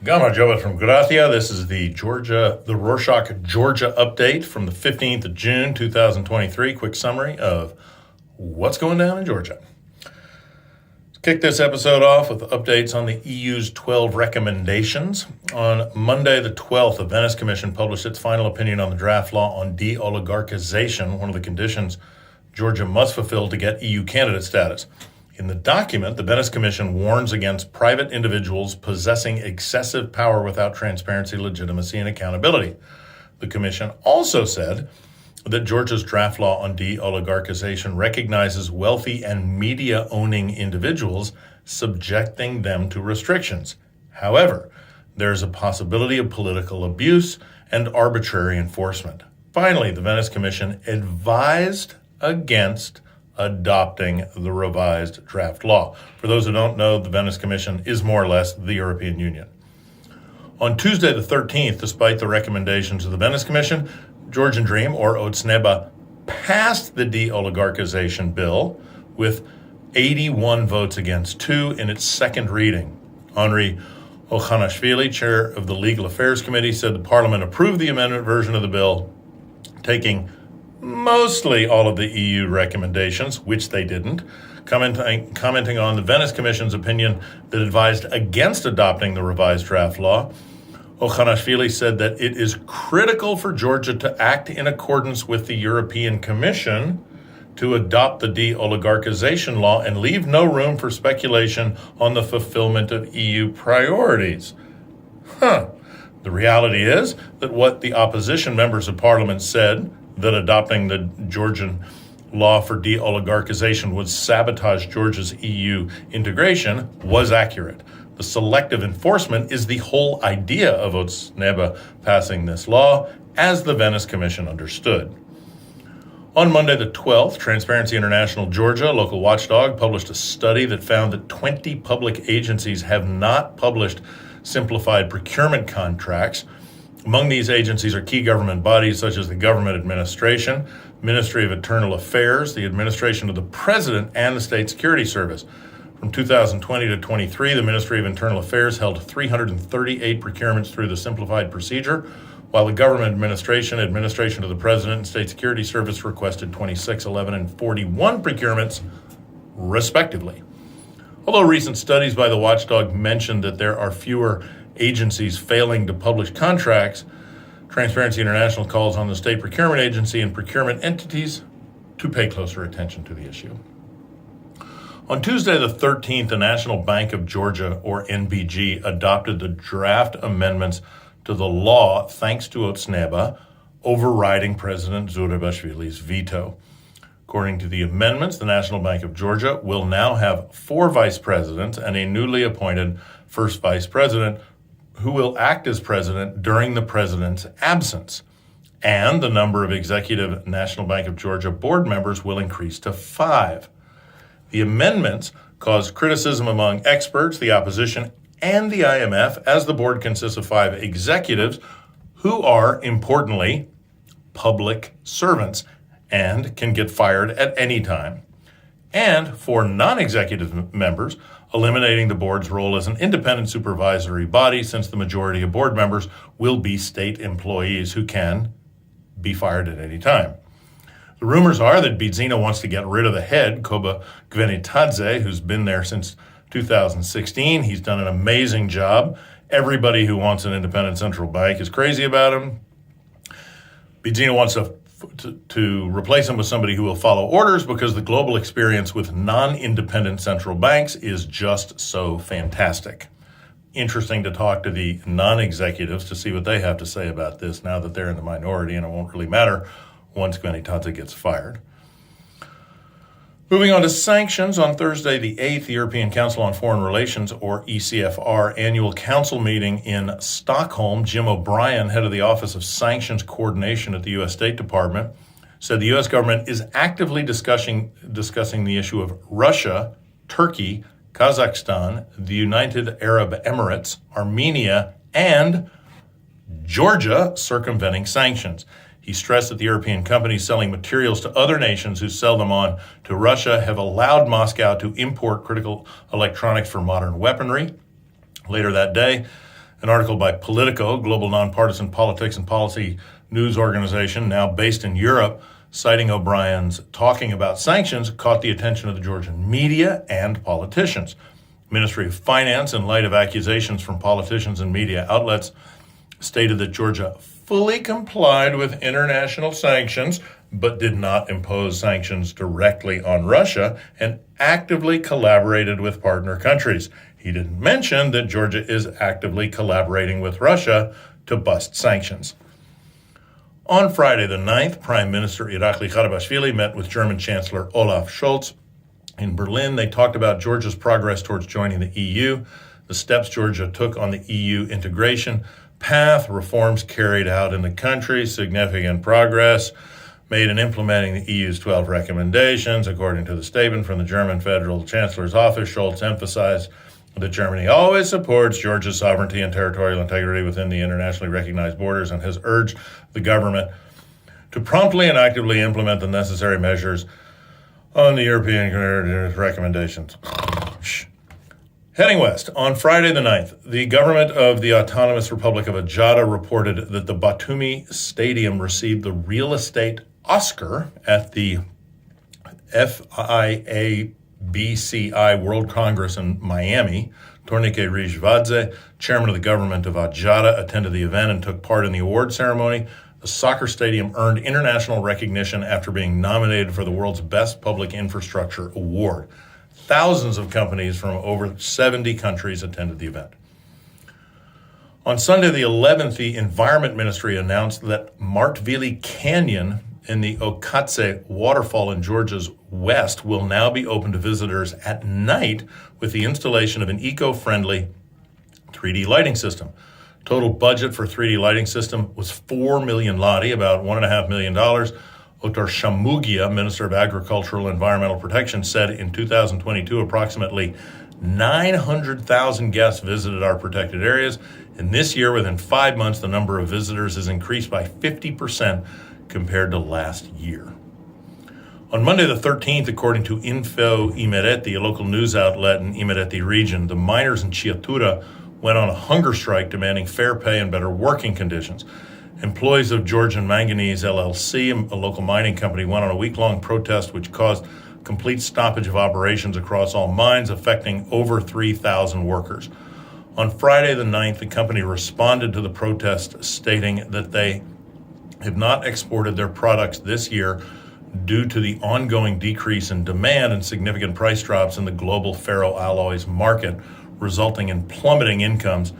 Gama Jobat from Gracia. This is the Rorshok, Georgia update from the 15th of June, 2023. Quick summary of what's going down in Georgia. Let's kick this episode off with updates on the EU's 12 recommendations. On Monday, the 12th, the Venice Commission published its final opinion on the draft law on de-oligarchization, one of the conditions Georgia must fulfill to get EU candidate status. In the document, the Venice Commission warns against private individuals possessing excessive power without transparency, legitimacy, and accountability. The Commission also said that Georgia's draft law on de-oligarchization recognizes wealthy and media-owning individuals, subjecting them to restrictions. However, there is a possibility of political abuse and arbitrary enforcement. Finally, the Venice Commission advised against adopting the revised draft law. For those who don't know, the Venice Commission is more or less the European Union. On Tuesday the 13th, despite the recommendations of the Venice Commission, Georgian Dream, or Otsneba, passed the de-oligarchization bill with 81 votes against 2 in its second reading. Henri Okatse, chair of the Legal Affairs Committee, said the Parliament approved the amendment version of the bill, taking mostly all of the EU recommendations, which they didn't, commenting on the Venice Commission's opinion that advised against adopting the revised draft law. Okatse said that it is critical for Georgia to act in accordance with the European Commission to adopt the de-oligarchization law and leave no room for speculation on the fulfillment of EU priorities. The reality is that what the opposition members of parliament said, that adopting the Georgian law for de-oligarchization would sabotage Georgia's EU integration, was accurate. The selective enforcement is the whole idea of Otsneba passing this law, as the Venice Commission understood. On Monday the 12th, Transparency International Georgia, a local watchdog, published a study that found that 20 public agencies have not published simplified procurement contracts. Among these agencies are key government bodies such as the Government Administration, Ministry of Internal Affairs, the Administration of the President, and the State Security Service. From 2020 to 23, the Ministry of Internal Affairs held 338 procurements through the simplified procedure, while the Government Administration, Administration of the President, and State Security Service requested 26, 11, and 41 procurements, respectively. Although recent studies by the watchdog mentioned that there are fewer agencies failing to publish contracts, Transparency International calls on the State Procurement Agency and procurement entities to pay closer attention to the issue. On Tuesday the 13th, the National Bank of Georgia, or NBG, adopted the draft amendments to the law thanks to Otsneba, overriding President Garibashvili's veto. According to the amendments, the National Bank of Georgia will now have 4 vice presidents and a newly appointed first vice president who will act as president during the president's absence. And the number of executive National Bank of Georgia board members will increase to 5. The amendments caused criticism among experts, the opposition, and the IMF, as the board consists of 5 executives who are, importantly, public servants and can get fired at any time. And for non-executive members, eliminating the board's role as an independent supervisory body, since the majority of board members will be state employees who can be fired at any time. The rumors are that Bidzina wants to get rid of the head, Koba Gvenitadze, who's been there since 2016. He's done an amazing job. Everybody who wants an independent central bank is crazy about him. Bidzina wants to replace him with somebody who will follow orders because the global experience with non-independent central banks is just so fantastic. Interesting to talk to the non-executives to see what they have to say about this now that they're in the minority, and it won't really matter once Gvenitadze gets fired. Moving on to sanctions, on Thursday the 8th, the European Council on Foreign Relations, or ECFR, annual council meeting in Stockholm, Jim O'Brien, head of the Office of Sanctions Coordination at the U.S. State Department, said the U.S. government is actively discussing the issue of Russia, Turkey, Kazakhstan, the United Arab Emirates, Armenia, and Georgia circumventing sanctions. He stressed that the European companies selling materials to other nations who sell them on to Russia have allowed Moscow to import critical electronics for modern weaponry. Later that day, An article by Politico, global nonpartisan politics and policy news organization now based in Europe, citing O'Brien's talking about sanctions, caught the attention of the Georgian media and politicians. Ministry of Finance, in light of accusations from politicians and media outlets, stated that Georgia fully complied with international sanctions, but did not impose sanctions directly on Russia and actively collaborated with partner countries. He didn't mention that Georgia is actively collaborating with Russia to bust sanctions. On Friday the 9th, Prime Minister Irakli Garibashvili met with German Chancellor Olaf Scholz in Berlin. They talked about Georgia's progress towards joining the EU, the steps Georgia took on the EU integration path, reforms carried out in the country, significant progress made in implementing the EU's 12 recommendations. According to the statement from the German Federal Chancellor's office, Scholz emphasized that Germany always supports Georgia's sovereignty and territorial integrity within the internationally recognized borders and has urged the government to promptly and actively implement the necessary measures on the European recommendations. Heading west, on Friday the 9th, the government of the Autonomous Republic of Adjata reported that the Batumi Stadium received the real estate Oscar at the FIABCI World Congress in Miami. Tornike Rijvadze, chairman of the government of Adjata, attended the event and took part in the award ceremony. The soccer stadium earned international recognition after being nominated for the world's best public infrastructure award. Thousands of companies from over 70 countries attended the event. On Sunday the 11th, the Environment Ministry announced that Martvili Canyon in the Okatse Waterfall in Georgia's west will now be open to visitors at night with the installation of an eco-friendly 3D lighting system. Total budget for 3D lighting system was 4 million lari, about $1.5 million. Otar Shamugia, Minister of Agricultural and Environmental Protection, said in 2022 approximately 900,000 guests visited our protected areas. And this year, within 5 months, the number of visitors has increased by 50% compared to last year. On Monday the 13th, according to Info Imereti, a local news outlet in Imereti region, the miners in Chiatura went on a hunger strike demanding fair pay and better working conditions. Employees of Georgian Manganese LLC, a local mining company, went on a week-long protest which caused complete stoppage of operations across all mines, affecting over 3,000 workers. On Friday the 9th, the company responded to the protest, stating that they have not exported their products this year due to the ongoing decrease in demand and significant price drops in the global ferroalloys market, resulting in plummeting incomes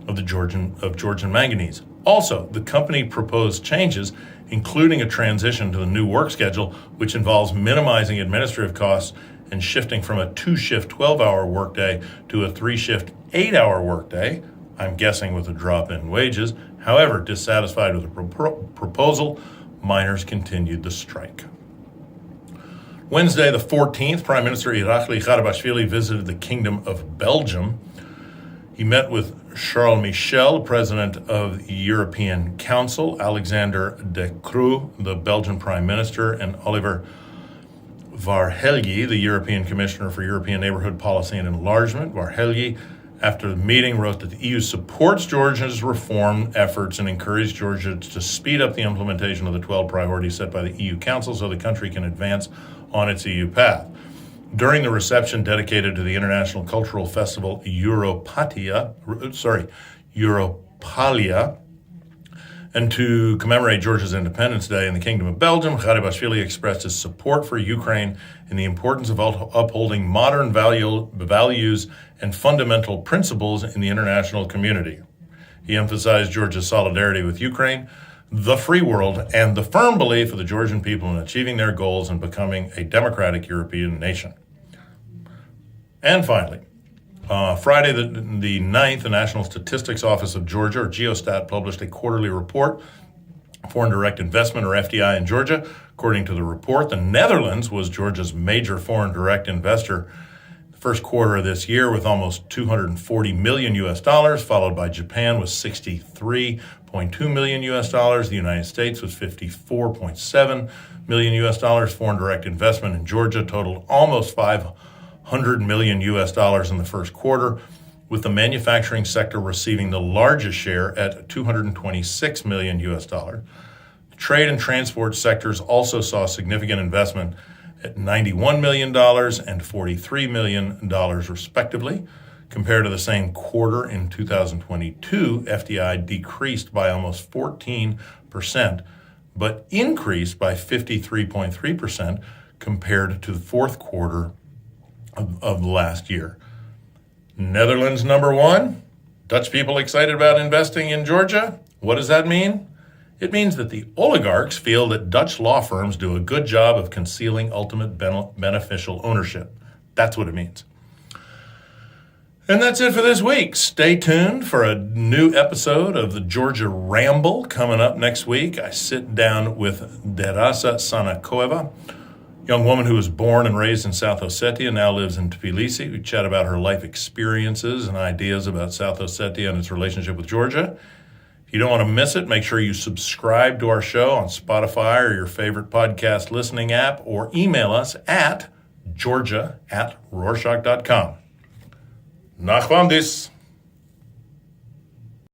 of Georgian Manganese. Also, the company proposed changes, including a transition to the new work schedule, which involves minimizing administrative costs and shifting from a 2-shift 12-hour workday to a 3-shift 8-hour workday, I'm guessing with a drop in wages. However, dissatisfied with the proposal, miners continued the strike. Wednesday the 14th, Prime Minister Irakli Garibashvili visited the Kingdom of Belgium. He met with Charles Michel, President of the European Council, Alexander De Croo, the Belgian Prime Minister, and Oliver Varhelyi, the European Commissioner for European Neighborhood Policy and Enlargement. Varhelyi, after the meeting, wrote that the EU supports Georgia's reform efforts and encouraged Georgia to speed up the implementation of the 12 priorities set by the EU Council so the country can advance on its EU path. During the reception dedicated to the International Cultural Festival Europalia, and to commemorate Georgia's Independence Day in the Kingdom of Belgium, Garibashvili expressed his support for Ukraine and the importance of upholding modern values and fundamental principles in the international community. He emphasized Georgia's solidarity with Ukraine, the free world, and the firm belief of the Georgian people in achieving their goals and becoming a democratic European nation. And finally, Friday the 9th, the National Statistics Office of Georgia, or Geostat, published a quarterly report, Foreign Direct Investment, or FDI, in Georgia. According to the report, the Netherlands was Georgia's major foreign direct investor the first quarter of this year with almost $240 million, followed by Japan with $63.2 million. The United States was $54.7 million. Foreign direct investment in Georgia totaled almost $500 million in the first quarter, with the manufacturing sector receiving the largest share at $226 million US. The trade and transport sectors also saw significant investment at $91 million and $43 million respectively. Compared to the same quarter in 2022, FDI decreased by almost 14%, but increased by 53.3% compared to the fourth quarter of last year. Netherlands number one. Dutch people excited about investing in Georgia? What does that mean? It means that the oligarchs feel that Dutch law firms do a good job of concealing ultimate beneficial ownership. That's what it means. And that's it for this week. Stay tuned for a new episode of the Georgia Ramble coming up next week. I sit down with Derasa Sanakoeva, young woman who was born and raised in South Ossetia, now lives in Tbilisi. We chat about her life experiences and ideas about South Ossetia and its relationship with Georgia. If you don't want to miss it, make sure you subscribe to our show on Spotify or your favorite podcast listening app, or email us at georgia@rorshok.com. Nachwandis.